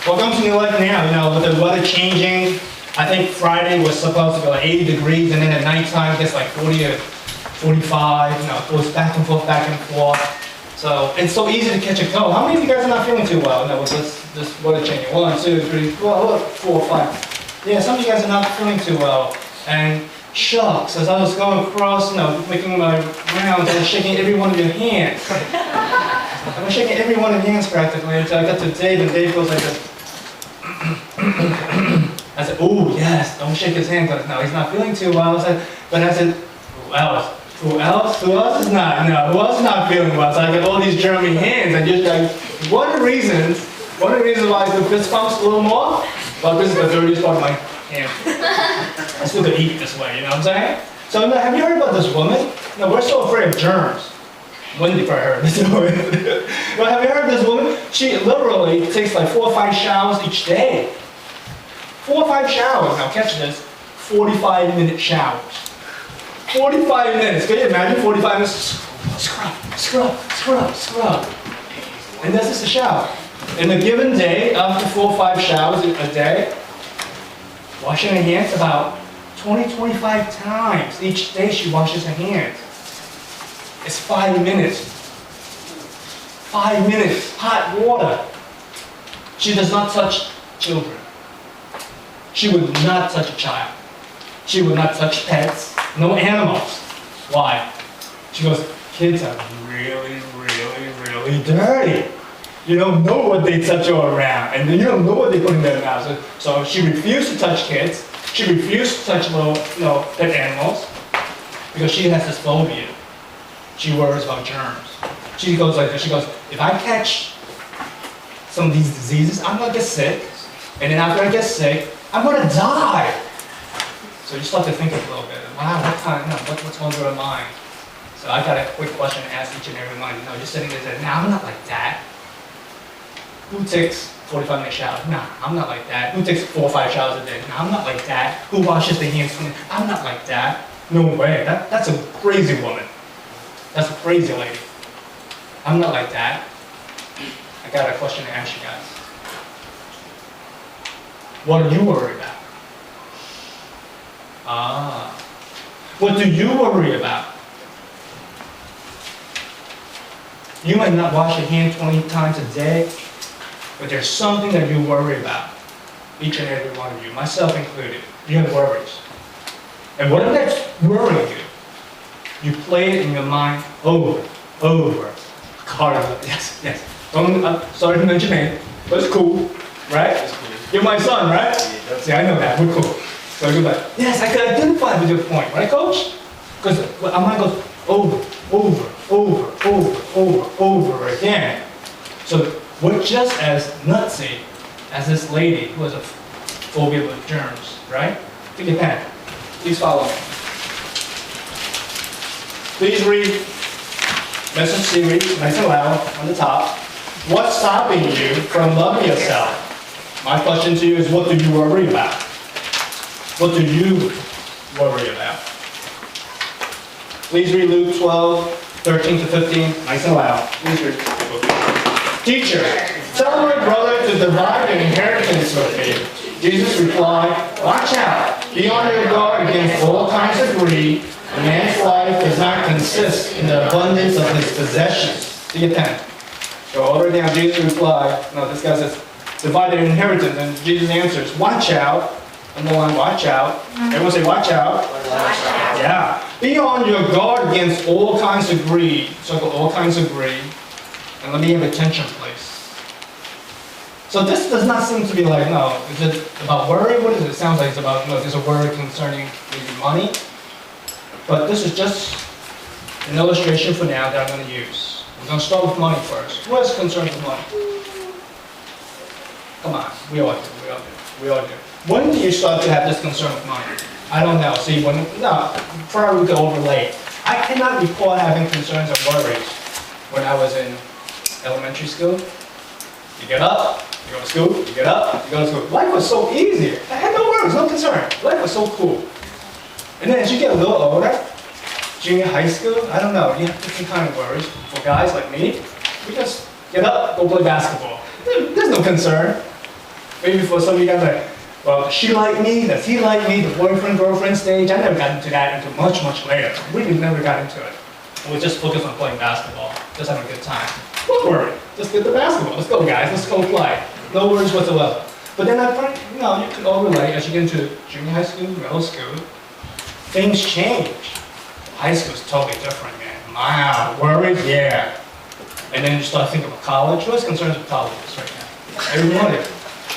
Welcome to New Life now. With the weather changing, I think Friday was supposed to be like 80 degrees, and then at nighttime it gets like 40 to 45. It goes back and forth, back and forth. So it's so easy to catch a cold. How many of you guys are not feeling too well? With this weather changing. 1, 2, 3, 4, 5. Yeah, some of you guys are not feeling too well. And shucks, as I was going across, making my rounds, I was shaking every one of your hands. I was shaking every one of your hands practically until I got to Dave, and Dave goes like this. I said, "Oh yes, don't shake his hand, because no, he's not feeling too well." But I said, "Who else? Who else? Who else is not? No, who else is not feeling well?" So I got all these German hands, and just like one of the reasons why the fist pumps a little more. Well, this is the dirtiest part of my hand. I still could eat this way, you know what I'm saying? So have you heard about this woman? No, we're so afraid of germs. Wendy probably heard this story. Well, have you heard of this woman? She literally takes like 4 or 5 showers each day. 4 or 5 showers. Now catch this, 45-minute showers. 45 minutes. Can you imagine 45 minutes? Scrub. And that's just a shower. In a given day, after 4 or 5 showers a day, washing her hands about 20-25 times. Each day she washes her hands. It's 5 minutes. 5 minutes, hot water. She does not touch children. She would not touch a child. She would not touch pets, no animals. Why? She goes, kids are really, really, really dirty. You don't know what they touch all around, and you don't know what they put in their mouths. So she refused to touch kids. She refused to touch little, pet animals, because she has this phobia. She worries about germs. She goes like this. She goes, if I catch some of these diseases, I'm gonna get sick, and then after I get sick, I'm gonna die. So you start to think a little bit. Wow, what's going through her mind? So I got a quick question to ask each and every one. Just sitting there saying, I'm not like that. Who takes 45-minute showers? Nah, I'm not like that. Who takes 4 or 5 showers a day? Nah, I'm not like that. Who washes their hands? I'm not like that. No way. That's a crazy woman. That's a crazy lady. I'm not like that. I got a question to ask you guys. What are you worried about? What do you worry about? You might not wash your hands 20 times a day, but there's something that you worry about. Each and every one of you, myself included. You have worries. And whatever that's worrying you, you play it in your mind over. Carla, yes. Sorry to mention name, but it's cool, right? That's cool. You're my son, right? Yeah, See, I know that. We're cool. So you're like, yes, I can identify with your point, right, Coach? Because my mind goes over again. So we're just as nutsy as this lady who has a phobia with germs, right? Take your pen. Please follow me. Please read message series nice and loud on the top. What's stopping you from loving yourself? My question to you is, what do you worry about? What do you worry about? Please read Luke 12:13-15, nice and loud. Please read. Teacher, tell my brother to divide an inheritance with me. Jesus replied, watch out. Be on your guard against all kinds of greed. A man's life does not consist in the abundance of his possessions. See your pen. Go all the way down. Jesus replied, no, this guy says, divide an inheritance. And Jesus answers, watch out. Underline, watch out. Everyone say, watch out. Watch out. Yeah. Be on your guard against all kinds of greed. Circle all kinds of greed. And let me have attention, please. So this does not seem to be like, no, is it about worry? What is it? It sounds like it's about, there's a worry concerning maybe money. But this is just an illustration for now that I'm going to use. We're going to start with money first. Who has concerns with money? Come on, we all do. When do you start to have this concern with money? I don't know. See, probably we could overlay. I cannot recall having concerns or worries when I was in elementary school. You get up, you go to school, you get up, you go to school. Life was so easy. I had no worries, no concern. Life was so cool. And then as you get a little older, junior high school, I don't know, you have different kind of worries. For guys like me, we just get up, go play basketball. There's no concern. Maybe for some of you guys like, well, does she like me? Does he like me? The boyfriend, girlfriend stage. I never got into that until much, much later. Really never got into it. We just focused on playing basketball, just having a good time. Don't worry, just get the basketball. Let's go, guys. Let's go play. No worries whatsoever. But then you can all relate as you get into junior high school, middle school. Things change. High school is totally different, man. Wow, worries, yeah. And then you start thinking about college. What's concerns with colleges right now? Everybody.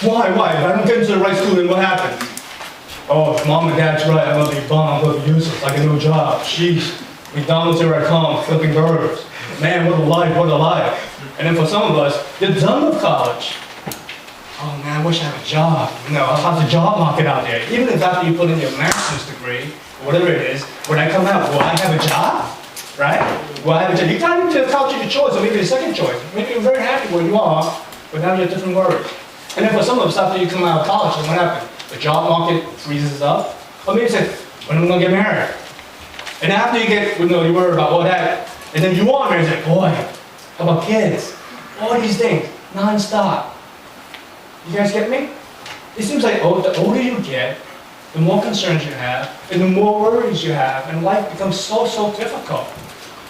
Why? If I don't get into the right school, then what happens? Oh, if mom and dad's right, I'm gonna be bum, I'm gonna be useless, I get no job. Sheesh, McDonald's here I come, flipping burgers. Man, what a life. And then for some of us, you're done with college. Oh man, I wish I had a job. How's the job market out there? Even if after you put in your master's degree, or whatever it is, when I come out, will I have a job? Right? Will I have a job? You got into college as your choice, or maybe a second choice. Maybe you're very happy where you are, but now you have different worries. And then for some of us, after you come out of college, then what happens? The job market freezes up. Or maybe you say, when am I gonna get married? And after you worry about all that, and then you are married, you say, boy, how about kids? All these things, non-stop. You guys get me? It seems like the older you get, the more concerns you have, and the more worries you have, and life becomes so difficult.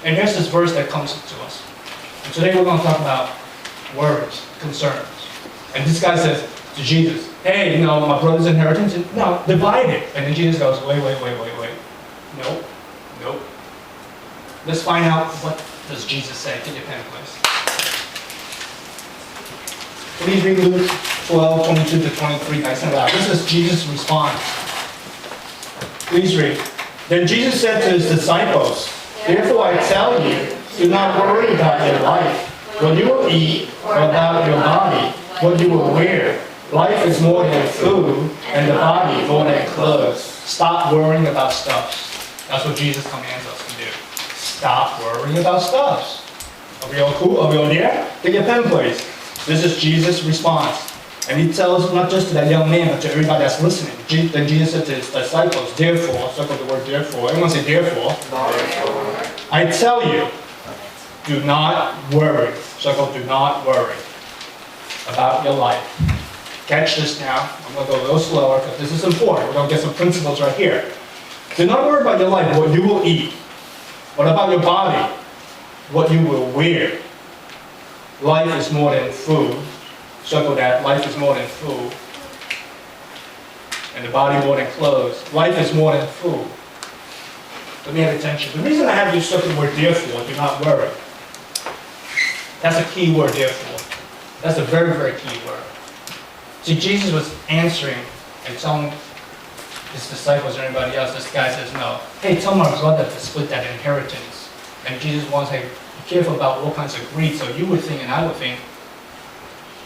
And here's this verse that comes to us. And today we're going to talk about worries, concerns. And this guy says to Jesus, hey, my brother's inheritance, no, divide it. And then Jesus goes, wait. Nope. Let's find out what does Jesus say. Get your pen, please. Please read Luke 12, 22 to 23, nice and loud. This is Jesus' response. Please read. Then Jesus said to his disciples, therefore I tell you, do not worry about your life, what you will eat, or about your body, what you will wear. Life is more than food, and the body more than clothes. Stop worrying about stuff. That's what Jesus commands us to do. Stop worrying about stuff. Are we all cool? Are we all there? Take your pen, please. This is Jesus' response. And he tells not just to that young man, but to everybody that's listening. Then Jesus said to his disciples, therefore, circle the word therefore. Everyone say therefore. I tell you, do not worry. Circle, do not worry about your life. Catch this now. I'm going to go a little slower because this is important. We're going to get some principles right here. Do not worry about your life, what you will eat. What about your body? What you will wear. Life is more than food. Circle that. Life is more than food. And the body more than clothes. Life is more than food. Let me have attention. The reason I have you circle the word therefore, do not worry. That's a key word, therefore. That's a very, very key word. See, Jesus was answering and telling his disciples or anybody else, this guy says, no. Hey, tell my brother to split that inheritance. And Jesus wants to say, be careful about all kinds of greed. So you would think, and I would think,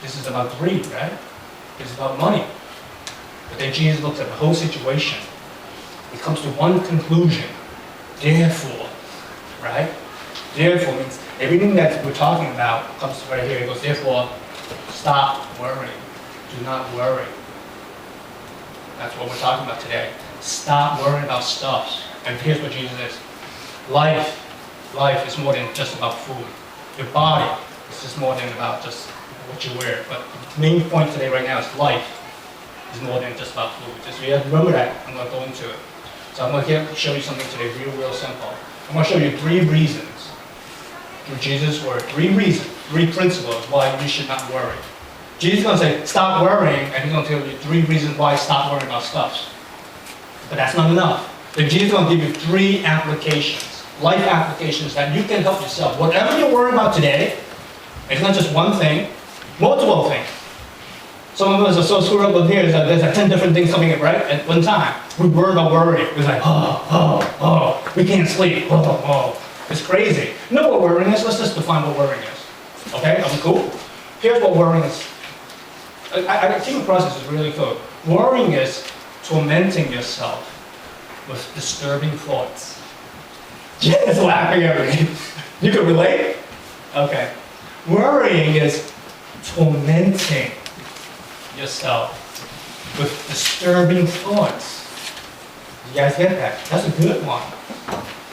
this is about greed, right? It's about money. But then Jesus looks at the whole situation. He comes to one conclusion. Therefore, right? Therefore means everything that we're talking about comes right here. He goes, therefore, stop worrying. Do not worry. That's what we're talking about today. Stop worrying about stuff. And here's what Jesus is. Life is more than just about food. Your body is just more than about just what you wear. But the main point today right now is life is more than just about food. Just so you have to remember that. I'm going to go into it. So I'm going to show you something today real simple. I'm going to show you 3 reasons through Jesus' word. 3 reasons, 3 principles why you should not worry. Jesus is going to say, stop worrying, and he's going to tell you 3 reasons why stop worrying about stuff. But that's not enough. Then Jesus is going to give you 3 applications, life applications that you can help yourself. Whatever you're worrying about today, it's not just one thing, multiple things. Some of us are so screwed up with here, there's like 10 different things coming in, right? At one time. We worry about worrying. It's like, we can't sleep. It's crazy. You know what worrying is? Let's just define what worrying is. Okay, are we cool? Here's what worrying is. I came across this is really cool. Worrying is tormenting yourself with disturbing thoughts. Jen's laughing at me. You can relate? Okay. Worrying is tormenting yourself with disturbing thoughts. You guys get that? That's a good one.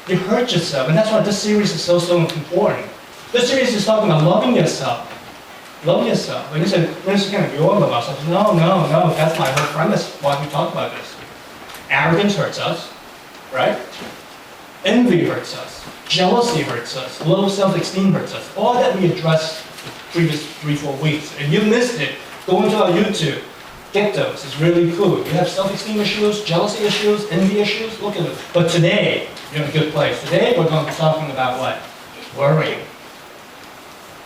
You hurt yourself, and that's why this series is so important. This series is talking about loving yourself. Love yourself. And you said, we're just going to be all of ourselves. No. That's my whole premise why we talk about this. Arrogance hurts us, right? Envy hurts us. Jealousy hurts us. Low self-esteem hurts us. All that we addressed the previous 3-4 weeks. And you missed it, go into our YouTube. Get those. It's really cool. You have self-esteem issues, jealousy issues, envy issues, look at it. But today, you're in a good place. Today, we're going to be talking about what? Worrying.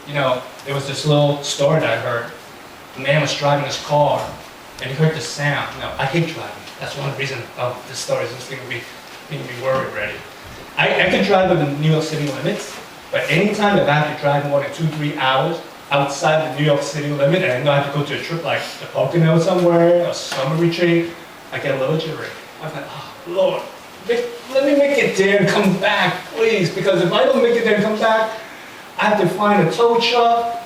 You know, there was this little story that I heard. A man was driving his car, and he heard the sound. Now, I hate driving. That's one reason this story is just making me worried already. I can drive within New York City limits, but anytime if I have to drive more than 2-3 hours outside the New York City limit, and I know I have to go to a trip like the Pocono somewhere, or summer retreat, I get a little jittery. I'm like, oh, Lord, let me make it there and come back, please, because if I don't make it there and come back, I have to find a tow truck.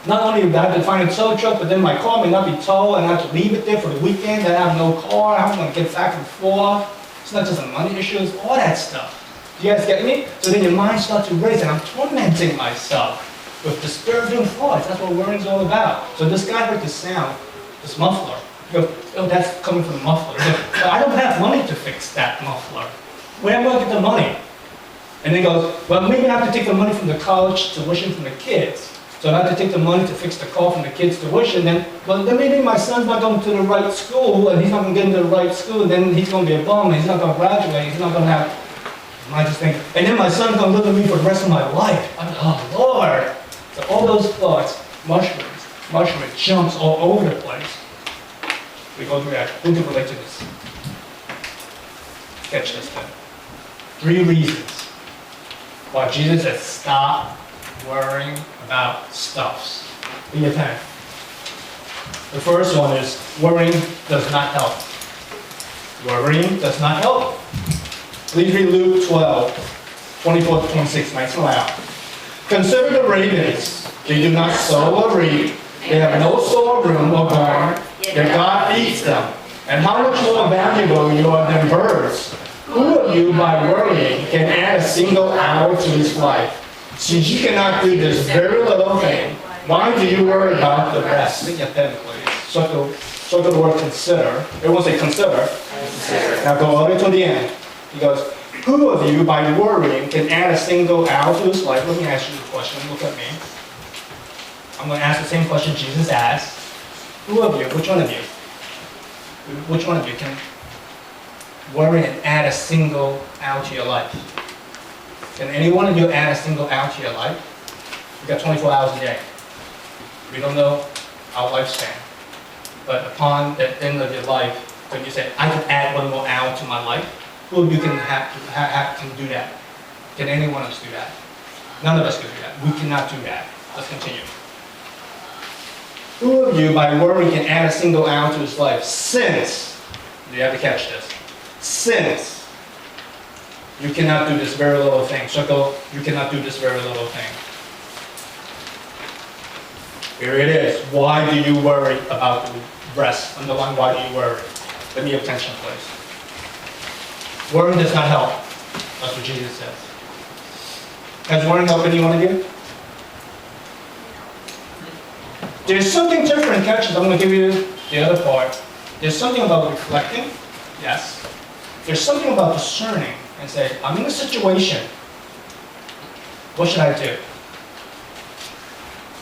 Not only do I have to find a tow truck, but then my car may not be towed, and I have to leave it there for the weekend, and I have no car, I'm going to get back and forth. It's not just a money issue, it's all that stuff. Do you guys get me? So then your mind starts to race, and I'm tormenting myself with disturbing thoughts. That's what worrying is all about. So this guy heard the sound, this muffler. He goes, oh, that's coming from the muffler. He goes, well, I don't have money to fix that muffler. Where am I going to get the money? And then he goes, well, maybe I have to take the money from the college tuition from the kids. So I have to take the money to fix the car from the kids' tuition. Then maybe my son's not going to the right school, and he's not going to get into the right school, and then he's going to be a bum, and he's not going to graduate, he's not going to have... I just think, and then my son's going to live with me for the rest of my life. I'm like, oh, Lord. So all those thoughts, mushroom jumps all over the place. We go through that. Who can relate to this? Catch this then. 3 reasons why Jesus said, stop worrying about stuffs. In your pen. The first one is, worrying does not help. Worrying does not help. Please read Luke 12, 24 to 26, nice and loud. Consider the ravens. They do not sow or reap. They have no storeroom or barn, yet God feeds them. And how much more valuable you are than birds? Who of you, by worrying, can add a single hour to his life? Since you cannot do this very little thing, why do you worry about the rest? Look at that, please. Circle the word consider. Everyone say consider. Now go all the way to the end. He goes, who of you, by worrying, can add a single hour to his life? Let me ask you a question. Look at me. I'm going to ask the same question Jesus asked. Who of you, which one of you can worry and add a single hour to your life? Can any one of you add a single hour to your life? You got 24 hours a day. We don't know our lifespan. But upon the end of your life, when you say, I can add 1 more hour to my life, who of you can do that? Can any one of us do that? None of us can do that. We cannot do that. Let's continue. Who of you, by worrying, can add a single hour to his life? Since, you have to catch this, since you cannot do this very little thing. Circle, you cannot do this very little thing. Here it is. Why do you worry about the rest? Underline, why do you worry? Let me have attention, please. Worrying does not help. That's what Jesus says. Has worrying helped anyone of you? There's something different, catch this. I'm going to give you the other part. There's something about reflecting, yes. There's something about discerning and say, I'm in a situation. What should I do?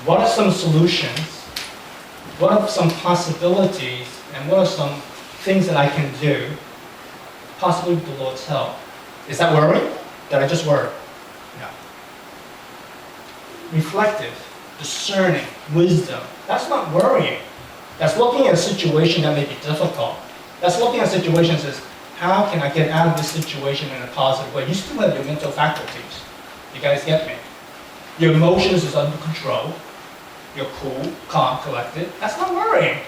What are some solutions? What are some possibilities? And what are some things that I can do? Possibly with the Lord's help. Is that worry? Did I just worry? No. Reflective, discerning, wisdom. That's not worrying. That's looking at a situation that may be difficult. That's looking at a situation that says, how can I get out of this situation in a positive way? You still have your mental faculties. You guys get me? Your emotions is under control. You're cool, calm, collected. That's not worrying.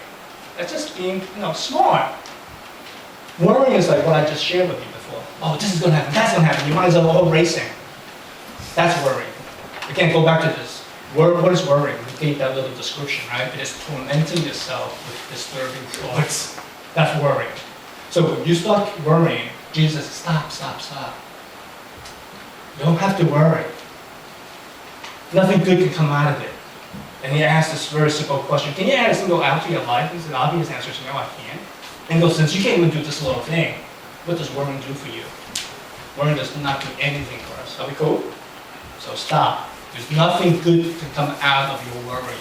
That's just being, smart. Worrying is like what I just shared with you before. Oh, this is going to happen, that's going to happen. Your mind's all racing. That's worrying. We can't go back to this. What is worrying? We gave that little description, right? It is tormenting yourself with disturbing thoughts. That's worrying. So when you start worrying, Jesus says, stop. You don't have to worry. Nothing good can come out of it. And he asked this very simple question. Can you add a single out to your life? And the obvious answer is no, I can't. And he goes, since you can't even do this little thing, what does worrying do for you? Worrying does not do anything for us. Are we cool? So stop. There's nothing good to come out of your worry.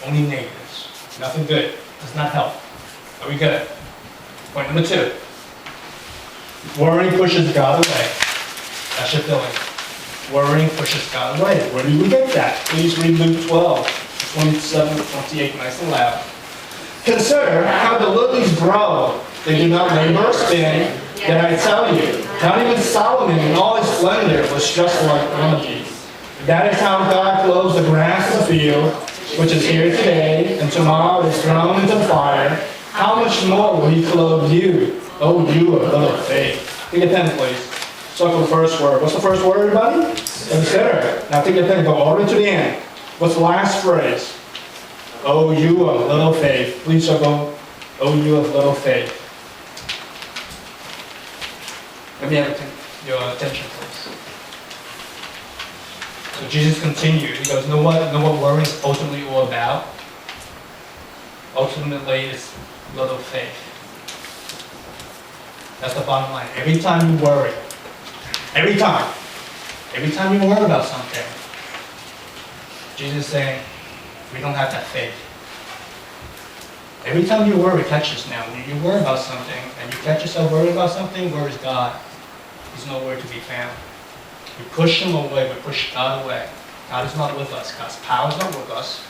Only negatives. Nothing good. Does not help. Are we good? Point number 2. Worrying pushes God away. That's your feeling. Worrying pushes God away. Where do we get that? Please read Luke 12, 27, 28, nice and loud. Consider how the lilies grow. They do not labor or spin. Yet I tell you, not even Solomon in all his splendor was just like one of these. That is how God clothes the grass of the field, which is here today, and tomorrow is thrown into the fire. How much more will he clothe you, O you of little faith? Take a pen, please. Circle the first word. What's the first word, everybody? Consider. Now take a pen, go all the way to the end. What's the last phrase? O you of little faith. Please circle, O you of little faith. Let me have your attention, please. So Jesus continued. He goes, know what worry is ultimately all about? Ultimately, it's little faith. That's the bottom line. Every time you worry, every time you worry about something, Jesus is saying, we don't have that faith. Every time you worry, catch this now. When you worry about something, and you catch yourself worrying about something, where is God? He's nowhere to be found. We push him away, we push God away. God is not with us. God's power is not with us.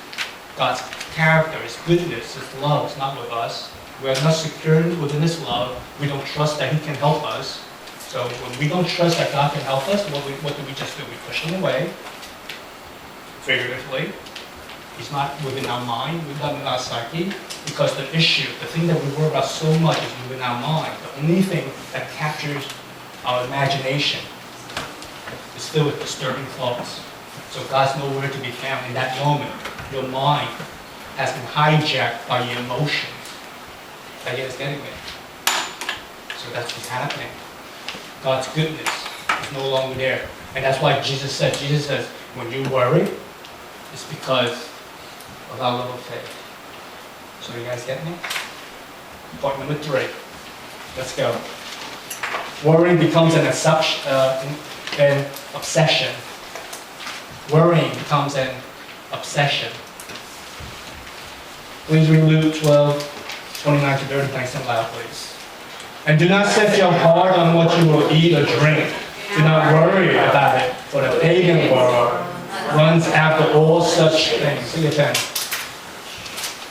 God's character, his goodness, his love is not with us. We are not secured within his love. We don't trust that he can help us. So when we don't trust that God can help us, what do we just do? We push him away, figuratively. He's not within our mind, within our psyche, because the issue, the thing that we worry about so much is within our mind. The only thing that captures our imagination is filled with disturbing thoughts. So God's nowhere to be found in that moment. Your mind has been hijacked by your emotions. Are you guys getting me? So that's what's happening. God's goodness is no longer there. And that's why Jesus says, when you worry, it's because of our little faith. So you guys get me? Point number 3. Let's go. Worrying becomes an obsession. Worrying becomes an obsession. Please read Luke 12, 29 to 30. Thanks and loud, please. And do not set your heart on what you will eat or drink. Do not worry about it, for the pagan world runs after all such things. See your pen.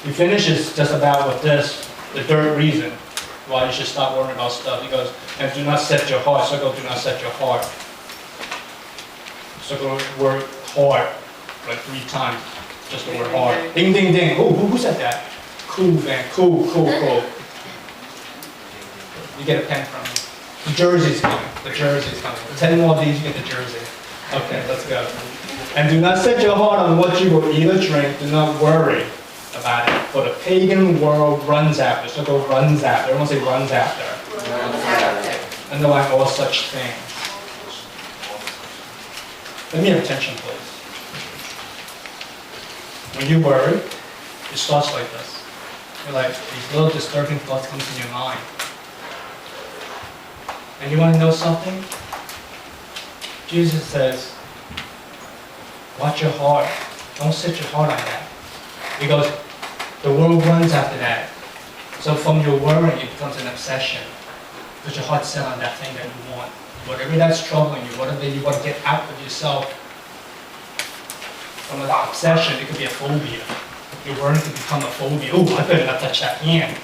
He finishes just about with this, the third reason why you should stop worrying about stuff. He goes, and do not set your heart. Circle, do not set your heart. Circle the word heart like 3 times. Just the word heart. Ding, ding, ding. Oh, who said that? Cool, man. Cool. You get a pen from me. The jersey's coming. 10 more of these, you get the jersey. Okay, let's go. And do not set your heart on what you will eat or drink. Do not worry about it. For the pagan world runs after. So go runs after. Everyone say runs after. Runs after. Underline all such things. Let me have attention, please. When you worry, it starts like this. You're like, these little disturbing thoughts come to your mind. And you want to know something? Jesus says, watch your heart. Don't set your heart on that. He goes, the world runs after that. So from your worrying, it becomes an obsession. Because your heart's set on that thing that you want. Whatever that's troubling you, whatever you want to get out of yourself. From an obsession, it could be a phobia. Your worrying could become a phobia. Oh, I better not touch that hand.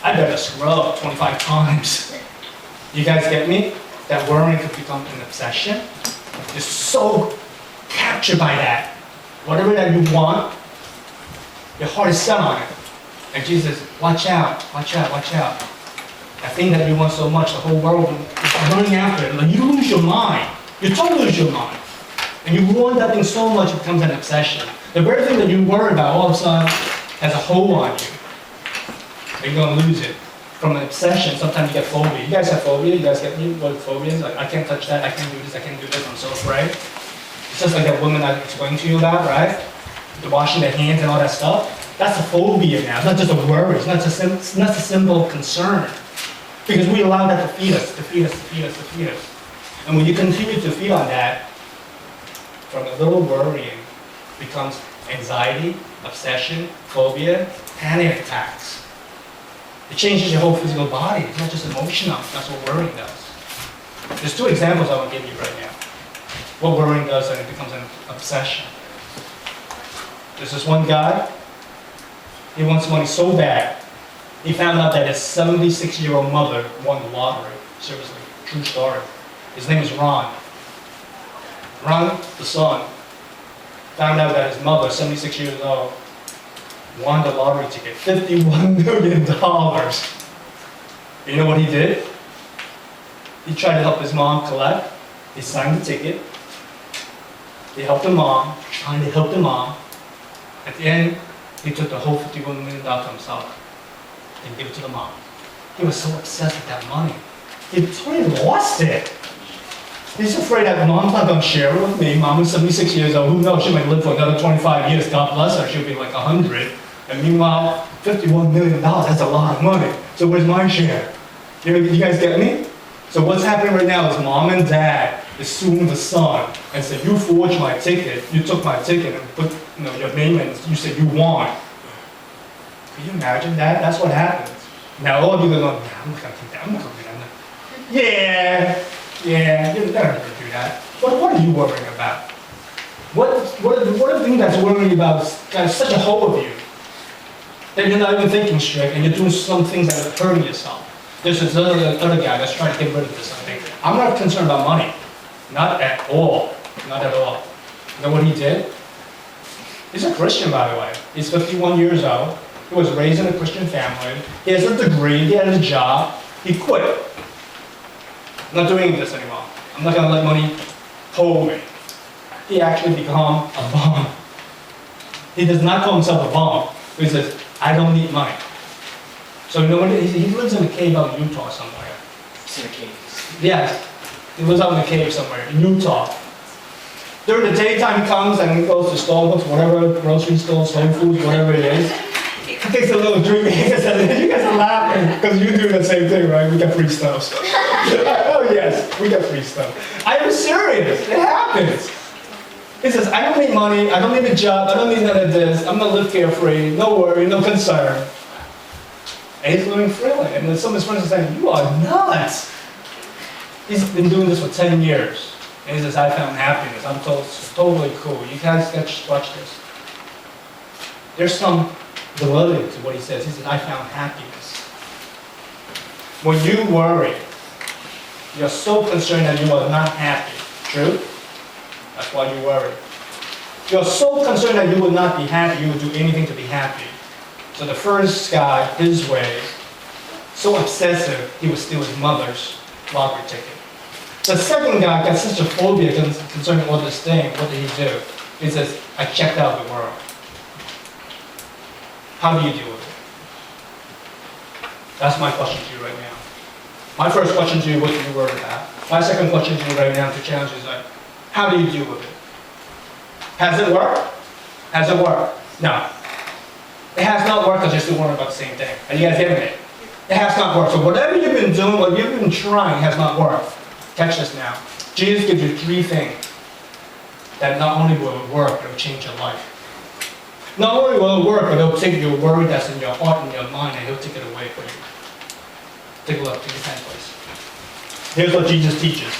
I better scrub 25 times. You guys get me? That worrying could become an obsession. You're so captured by that. Whatever that you want, your heart is set on it. And Jesus says, watch out. That thing that you want so much, the whole world is running after it. Like you lose your mind. You totally lose your mind. And you want that thing so much, it becomes an obsession. The very thing that you worry about all of a sudden has a hold on you. And you're going to lose it. From an obsession, sometimes you get phobia. You guys have phobia? You guys get me? What phobia is? Like, I can't touch that, I can't do this, I'm so afraid. It's just like that woman I explained to you about, right? the washing their hands and all that stuff. That's a phobia now. It's not just a worry. It's not just a simple concern. Because we allow that to feed us, to feed us, to feed us, to feed us. And when you continue to feed on that, from a little worrying becomes anxiety, obsession, phobia, panic attacks. It changes your whole physical body. It's not just emotional. That's what worrying does. There's two examples I want to give you right now. What worrying does when it becomes an obsession. There's this one guy. He wants money so bad. He found out that his 76-year-old mother won the lottery. Seriously, true story. His name is Ron. Ron, the son, found out that his mother, 76 years old, won the lottery ticket, $51 million. You know what he did? He tried to help his mom collect. He signed the ticket. He helped the mom, trying to help the mom. At the end, he took the whole $51 million to himself and gave it to the mom. He was so obsessed with that money. He totally lost it. He's afraid that mom's not going to share it with me. Mom is 76 years old. Who knows? She might live for another 25 years. God bless her. She'll be like 100. And meanwhile, $51 million, that's a lot of money. So where's my share? You guys get me? So what's happening right now is mom and dad is suing the son and said, you forged my ticket. You took my ticket and put your name in. You said you won. Can you imagine that? That's what happens. Now all of you are going, I'm not going to take that. I'm not going to do that. Yeah, you're never going to do that. But what are you worrying about? What are the things that's worrying about got such a hold of you that you're not even thinking straight and you're doing some things that are hurting yourself? There's this other guy that's trying to get rid of this, I think. I'm not concerned about money. Not at all. Not at all. You know what he did? He's a Christian, by the way. He's 51 years old. He was raised in a Christian family. He has a degree. He had a job. He quit. I'm not doing this anymore. I'm not going to let money hold me. He actually become a bum. He does not call himself a bum. He says, I don't need money. So you know what? He lives in a cave out in Utah somewhere. It's in a cave. Yes. He lives out in a cave somewhere in Utah. During the daytime he comes and he goes to Starbucks, whatever, grocery stores, Whole Foods, whatever it is. He takes a little drink and he says, you guys are laughing because you do the same thing, right? We got free stuff. Oh yes, we got free stuff. I am serious. It happens. He says, I don't need money, I don't need a job, I don't need none of this, I'm gonna live carefree, no worry, no concern. And he's living freely. And then some of his friends are saying, you are nuts. He's been doing this for 10 years. And he says, I found happiness. I'm totally cool. You guys got to watch this. There's some validity to what he says. He says, I found happiness. When you worry, you're so concerned that you are not happy. True? That's why you worry. You're so concerned that you will not be happy, you will do anything to be happy. So the first guy, his way, so obsessive, he would steal his mother's lottery ticket. The second guy got such a phobia concerning all this thing. What did he do? He says, I checked out the world. How do you deal with it? That's my question to you right now. My first question to you, what do you worry about? My second question to you right now to challenge is like, how do you deal with it? Has it worked? Has it worked? No. It has not worked because you're still worrying about the same thing. Are you guys hearing me? It has not worked. So whatever you've been doing, what you've been trying has not worked. Catch this now. Jesus gives you 3 things that not only will it work, it will change your life. Not only will it work, but it will take your worry that's in your heart and your mind and he'll take it away for you. Take a look. Take your pen, please. Here's what Jesus teaches.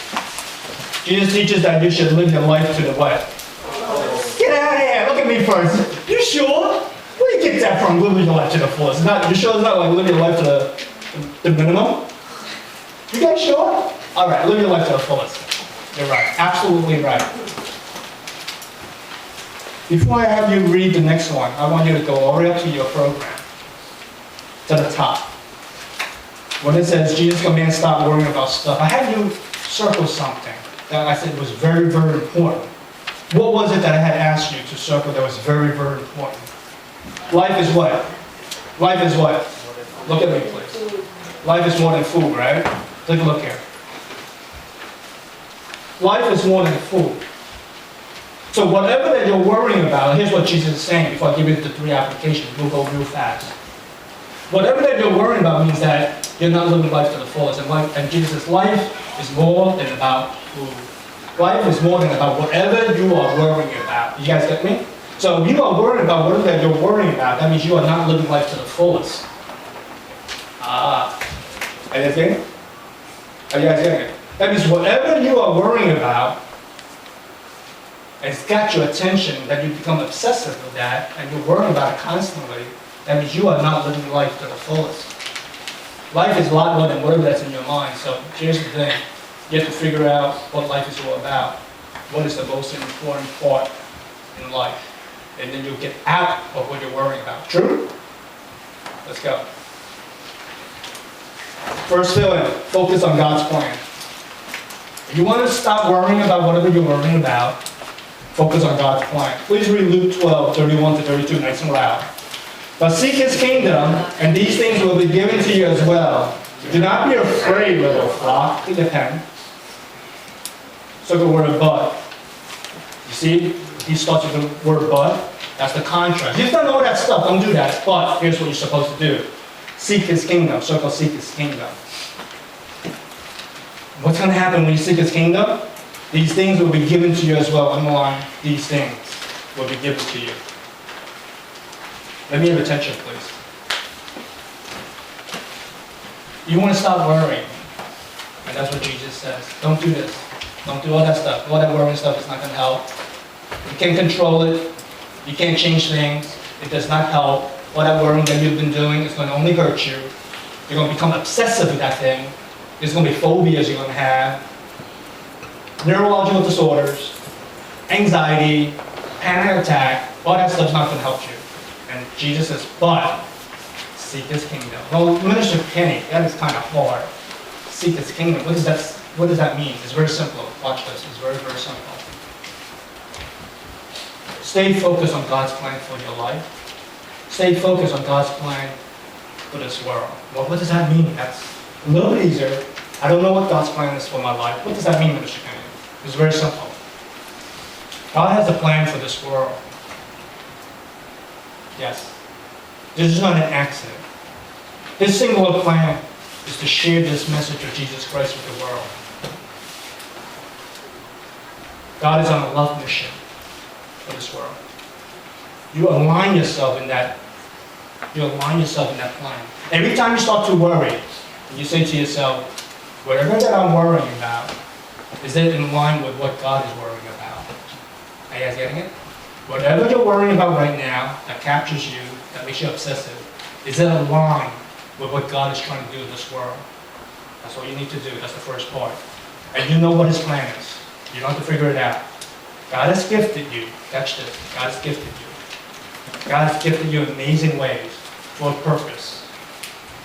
Jesus teaches that you should live your life to the what? Get out of here. Look at me first. You sure? Where do you get that from? Living your life to the fullest. You sure it's not like living your life to the minimum? You guys sure? All right, live your life to the fullest. You're right. Absolutely right. Before I have you read the next one, I want you to go all the way up to your program, to the top. When it says, Jesus commands stop worrying about stuff, I had you circle something that I said was very, very important. What was it that I had asked you to circle that was very, very important? Life is what? Life is what? Look at me, please. Life is more than food, right? Take a look here. Life is more than food. So whatever that you're worrying about, here's what Jesus is saying before I give you the 3 applications. We'll go real fast. Whatever that you're worrying about means that you're not living life to the fullest. And Jesus' life is more than about food. Life is more than about whatever you are worrying about. You guys get me? So if you are worried about whatever that you're worrying about, that means you are not living life to the fullest. Are you guys getting it? Are you guys getting it? That means whatever you are worrying about, it's got your attention, that you become obsessive with that, and you're worrying about it constantly, that means you are not living life to the fullest. Life is a lot more than whatever that's in your mind. So here's the thing. You have to figure out what life is all about. What is the most important part in life? And then you'll get out of what you're worrying about. True? Let's go. First feeling, focus on God's plan. If you want to stop worrying about whatever you're worrying about, focus on God's plan. Please read Luke 12, 31 to 32, nice and loud. But seek His kingdom, and these things will be given to you as well. Do not be afraid, little flock. Take a pen. Circle the word but. You see, he starts with the word but. That's the contrast. You've done all that stuff, don't do that. But here's what you're supposed to do. Seek His kingdom. Circle seek His kingdom. What's going to happen when you seek His kingdom? These things will be given to you as well. Underline, these things will be given to you. Let me have attention, please. You want to stop worrying. And that's what Jesus says. Don't do this. Don't do all that stuff. All that worrying stuff is not going to help. You can't control it. You can't change things. It does not help. All that worrying that you've been doing is going to only hurt you. You're going to become obsessive with that thing. There's going to be phobias you're going to have. Neurological disorders, anxiety, panic attack. All that stuff's not going to help you. And Jesus says, but seek His kingdom. Well, Minister Kenny, that is kind of hard. Seek His kingdom. What does that mean? It's very simple. Watch this. It's very, very simple. Stay focused on God's plan for your life. Stay focused on God's plan for this world. Well, what does that mean? That's a little bit easier. I don't know what God's plan is for my life. What does that mean, Minister Kenny? It's very simple. God has a plan for this world. Yes. This is not an accident. His singular plan is to share this message of Jesus Christ with the world. God is on a love mission for this world. You align yourself in that. You align yourself in that plan. Every time you start to worry, you say to yourself, whatever that I'm worrying about, is it in line with what God is worrying about? Are you guys getting it? Whatever you're worrying about right now that captures you, that makes you obsessive, is it aligned with what God is trying to do in this world? That's what you need to do. That's the first part. And you know what His plan is. You don't have to figure it out. God has gifted you. Catch this. God has gifted you. God has gifted you in amazing ways for a purpose.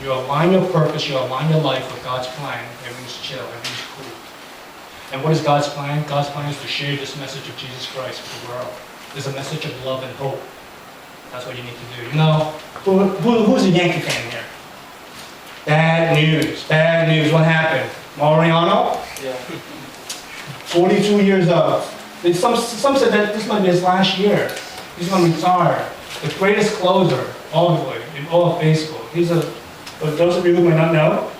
You align your purpose, you align your life with God's plan. Everything's chill, everything's cool. And what is God's plan? God's plan is to share this message of Jesus Christ with the world. There's a message of love and hope. That's what you need to do. You know, who's a Yankee fan here? Bad news. Bad news. What happened? Mariano? Yeah. 42 years old. Some said that this might be his last year. He's going to retire. The greatest closer, arguably, in all of baseball. For those of you who may not know,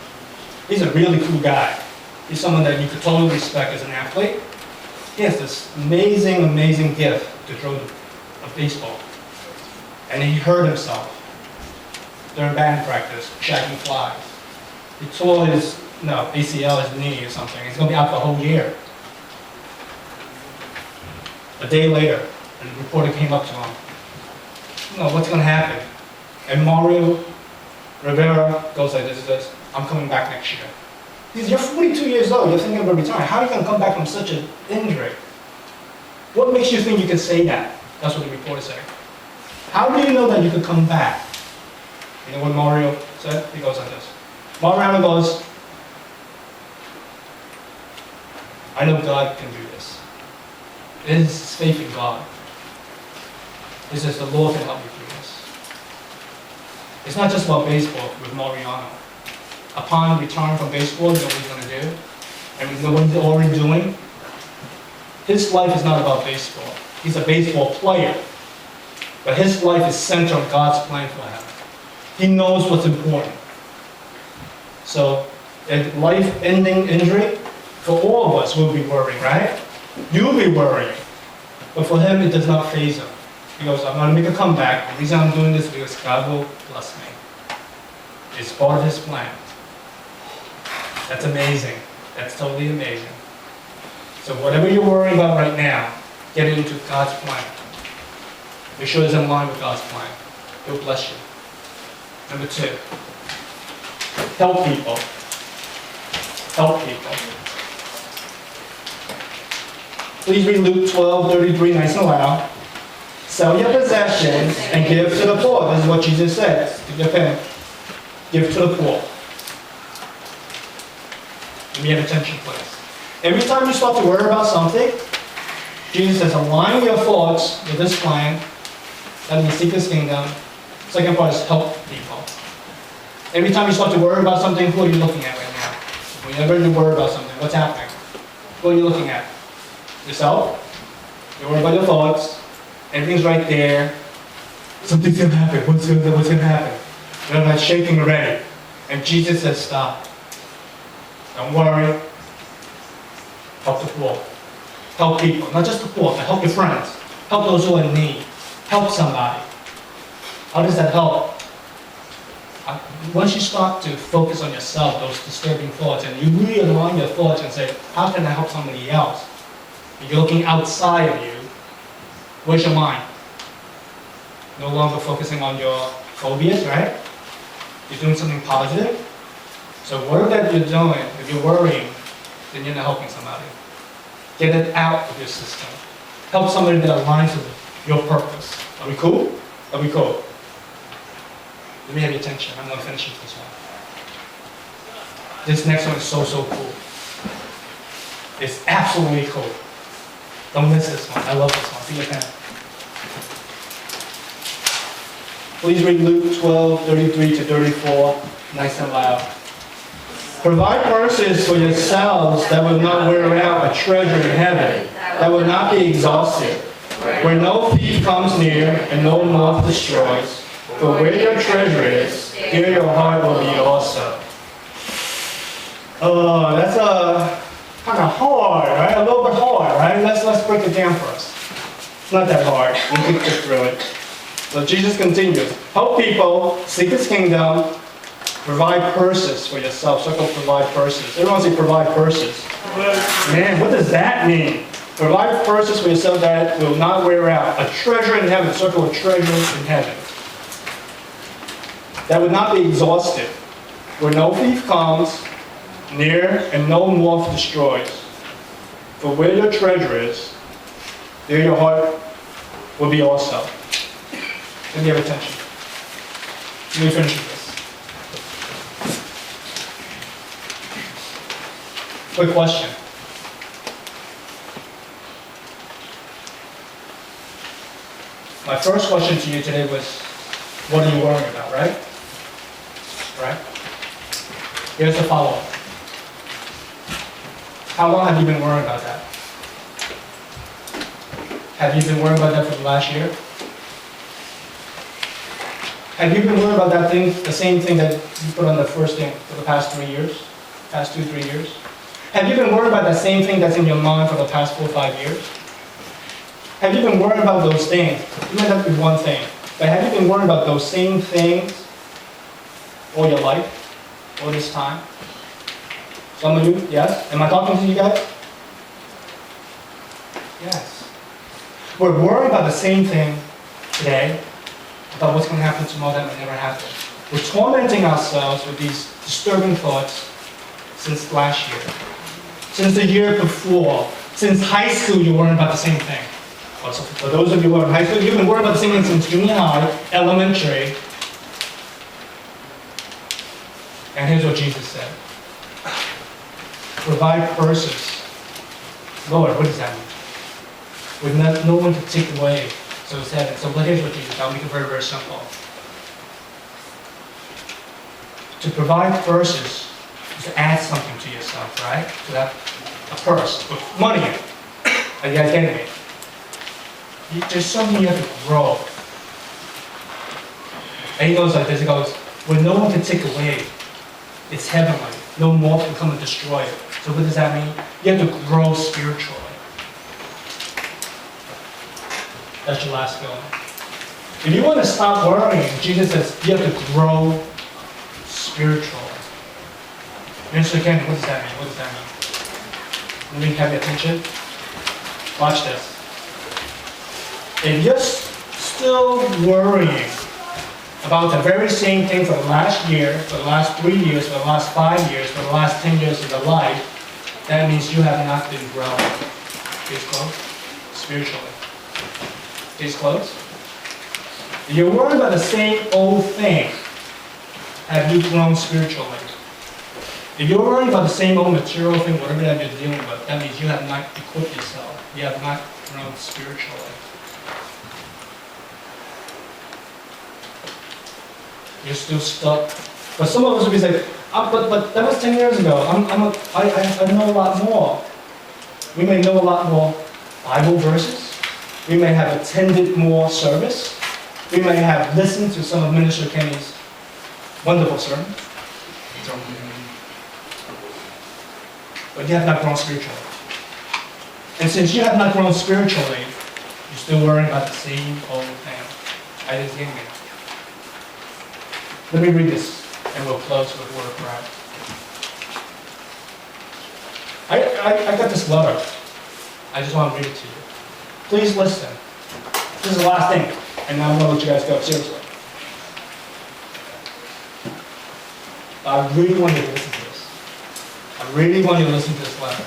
he's a really cool guy. He's someone that you could totally respect as an athlete. He has this amazing, amazing gift to throw a baseball. And he hurt himself during batting practice, shagging flies. He tore his ACL, his knee or something. He's going to be out the whole year. A day later, a reporter came up to him. What's going to happen? And Mario Rivera goes like this, I'm coming back next year. You're 42 years old, you're thinking about retiring. How are you going to come back from such an injury? What makes you think you can say that? That's what the reporter said. How do you know that you could come back? You know what Mario said? He goes like this. Mariano goes, I know God can do this. It is his faith in God. He says the Lord can help me through this. It's not just about baseball with Mariano. Upon return from baseball, you know what he's going to do? And you know what he's already doing? His life is not about baseball. He's a baseball player. But his life is centered on God's plan for him. He knows what's important. So, a life-ending injury, for all of us, we'll be worrying, right? You'll be worrying. But for him, it does not faze him. He goes, I'm going to make a comeback. The reason I'm doing this is because God will bless me. It's part of his plan. That's amazing. That's totally amazing. So whatever you're worrying about right now, get it into God's plan. Make sure it's in line with God's plan. He'll bless you. Number 2, help people. Help people. Please read Luke 12:33 nice and loud. Sell your possessions and give to the poor. This is what Jesus said. Give to the poor. Let me have attention, please. Every time you start to worry about something, Jesus says, align your thoughts with this plan. That means seek his kingdom. Second part is help people. Every time you start to worry about something, who are you looking at right now? Whenever you worry about something, what's happening? Who are you looking at? Yourself? You worry about your thoughts. Everything's right there. Something's going to happen. What's going to happen? You're like shaking already. And Jesus says, stop. Don't worry. Help the poor. Help people. Not just the poor, but help your friends. Help those who are in need. Help somebody. How does that help? Once you start to focus on yourself, those disturbing thoughts, and you really align your thoughts and say, how can I help somebody else? You're looking outside of you. Where's your mind? No longer focusing on your phobias, right? You're doing something positive. So whatever that you're doing, if you're worrying, then you're not helping somebody. Get it out of your system. Help somebody that aligns with your purpose. Are we cool? Are we cool? Let me have your attention. I'm going to finish with this one. This next one is so cool. It's absolutely cool. Don't miss this one. I love this one. See your pen. Please read Luke 12:33-34, nice and loud. Provide purses for yourselves that will not wear out, a treasure in heaven that will not be exhausted, where no thief comes near and no moth destroys. For where your treasure is, there your heart will be also. Oh, that's kind of hard, right? A little bit hard, right? Let's break it down for us. It's not that hard. We can get through it. So Jesus continues. Help people, seek his kingdom, provide purses for yourself. Circle provide purses. Everyone say provide purses. Man, what does that mean? Provide purses for yourself that will not wear out. A treasure in heaven. Circle a treasure in heaven. That would not be exhausted. Where no thief comes near and no moth destroys. For where your treasure is, there your heart will be also. Let me have attention. Let me finish with this. Quick question. My first question to you today was, what are you worrying about, right? Right? Here's the follow-up. How long have you been worrying about that? Have you been worrying about that for the last year? Have you been worrying about that thing, the same thing that you put on the first thing for the past 3 years? Past 2-3 years? Have you been worried about that same thing that's in your mind for the past 4-5 years? Have you been worried about those things? It might not be one thing, but have you been worried about those same things all your life, all this time? Some of you, yes? Am I talking to you guys? Yes. We're worried about the same thing today, about what's going to happen tomorrow that may never happen. We're tormenting ourselves with these disturbing thoughts since last year, since the year before, since high school you're worrying about the same thing. Also, for those of you who are in high school, you've been worrying about the same thing since junior high, elementary. And here's what Jesus said. Provide purses. Lord, what does that mean? With no one to take away. So it's heaven. So here's what Jesus said. I'll make it very, very simple. To provide purses is to add something to yourself, right? To have a purse with money in it. Are you guys getting me? There's something you have to grow. And he goes like this, he goes, when no one can take away, it's heavenly. No more can come and destroy it. So what does that mean? You have to grow spiritually. That's your last feeling. If you want to stop worrying, Jesus says you have to grow spiritually. Mr. Ken, what does that mean? What does that mean? Let me have your attention. Watch this. If you're still worrying about the very same thing for the last year, for the last 3 years, for the last 5 years, for the last 10 years of your life, that means you have not been growing. Case closed. Spiritually. Case closed. If you're worried about the same old thing, have you grown spiritually? If you're worried about the same old material thing, whatever that you're dealing with, that means you have not equipped yourself. You have not grown spiritually. You're still stuck. But some of us will be saying, but that was 10 years ago. I know a lot more. We may know a lot more Bible verses. We may have attended more service. We may have listened to some of Minister Kenny's wonderful sermons. But you have not grown spiritually. And since you have not grown spiritually, you're still worrying about the same old thing. I didn't get it. Let me read this, and we'll close with a word of prayer. I got this letter. I just want to read it to you. Please listen. This is the last thing, and now I'm going to let you guys go, seriously. I really want you to listen to this. I really want you to listen to this letter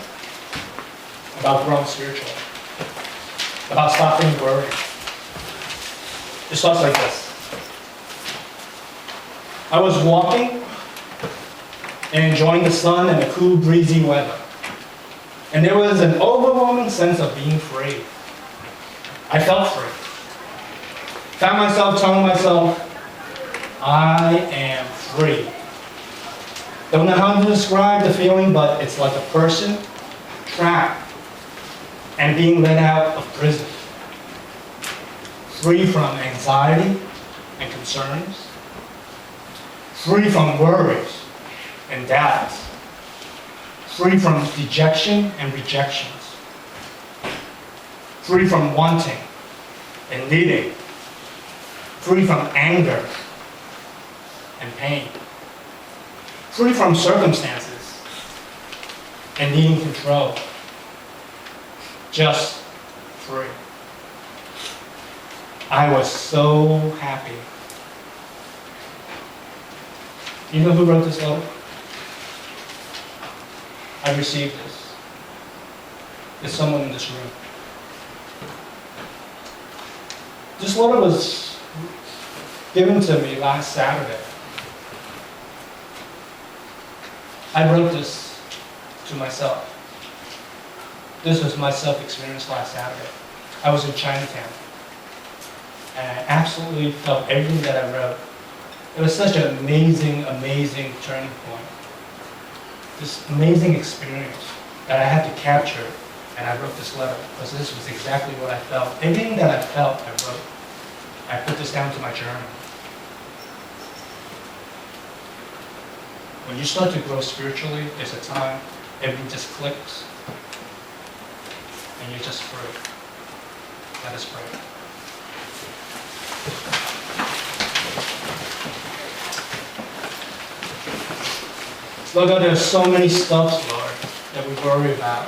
about growing spiritually, about stopping worrying. It starts like this. I was walking and enjoying the sun and the cool, breezy weather. And there was an overwhelming sense of being free. I felt free. Found myself telling myself, I am free. Don't know how to describe the feeling, but it's like a person trapped and being let out of prison. Free from anxiety and concerns. Free from worries and doubts. Free from dejection and rejections. Free from wanting and needing. Free from anger and pain. Free from circumstances and needing control. Just free. I was so happy. You know who wrote this letter? I received this. There's someone in this room. This letter was given to me last Saturday. I wrote this to myself. This was my self-experience last Saturday. I was in Chinatown. And I absolutely felt everything that I wrote. It was such an amazing, amazing turning point. This amazing experience that I had to capture, and I wrote this letter because this was exactly what I felt. Everything that I felt, I wrote. I put this down to my journal. When you start to grow spiritually, there's a time everything just clicks, and you're just free. Let us pray. Lord God, there's so many stuff, Lord, that we worry about.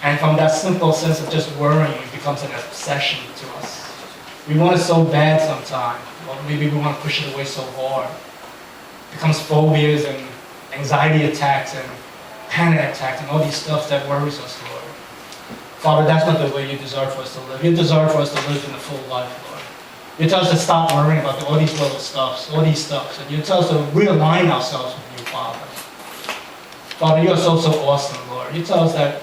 And from that simple sense of just worrying, it becomes an obsession to us. We want it so bad sometimes, or maybe we want to push it away so hard. It becomes phobias and anxiety attacks and panic attacks and all these stuff that worries us, Lord. Father, that's not the way you desire for us to live. You desire for us to live in a full life, Lord. You tell us to stop worrying about all these little stuffs, all these stuffs, and you tell us to realign ourselves with you, Father. Father, you are so, so awesome, Lord. You tell us that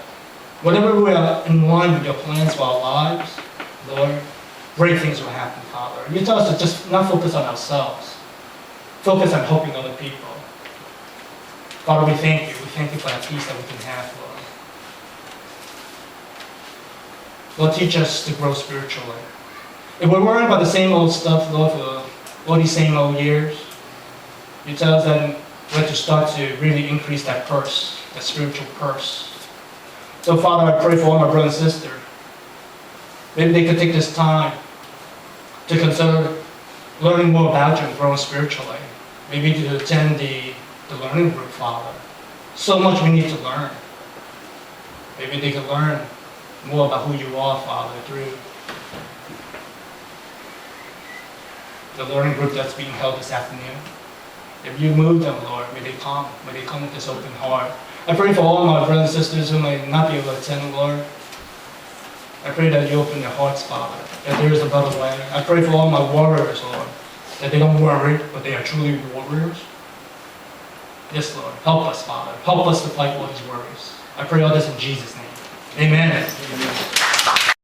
whatever we are in line with your plans for our lives, Lord, great things will happen, Father. You tell us to just not focus on ourselves. Focus on helping other people. Father, we thank you. We thank you for that peace that we can have, Lord. Lord, teach us to grow spiritually. If we're worried about the same old stuff, Lord, for all these same old years, you tell us that we have to start to really increase that purse, that spiritual purse. So, Father, I pray for all my brothers and sisters. Maybe they could take this time to consider learning more about you and growing spiritually. Maybe to attend the learning group, Father. So much we need to learn. Maybe they could learn more about who you are, Father, through the learning group that's being held this afternoon. If you move them, Lord, may they come with this open heart. I pray for all my brothers and sisters who may not be able to attend, Lord. I pray that you open their hearts, Father, that there is a better way. I pray for all my warriors, Lord, that they don't worry, but they are truly warriors. Yes, Lord, help us, Father. Help us to fight all these worries. I pray all this in Jesus' name. Amen.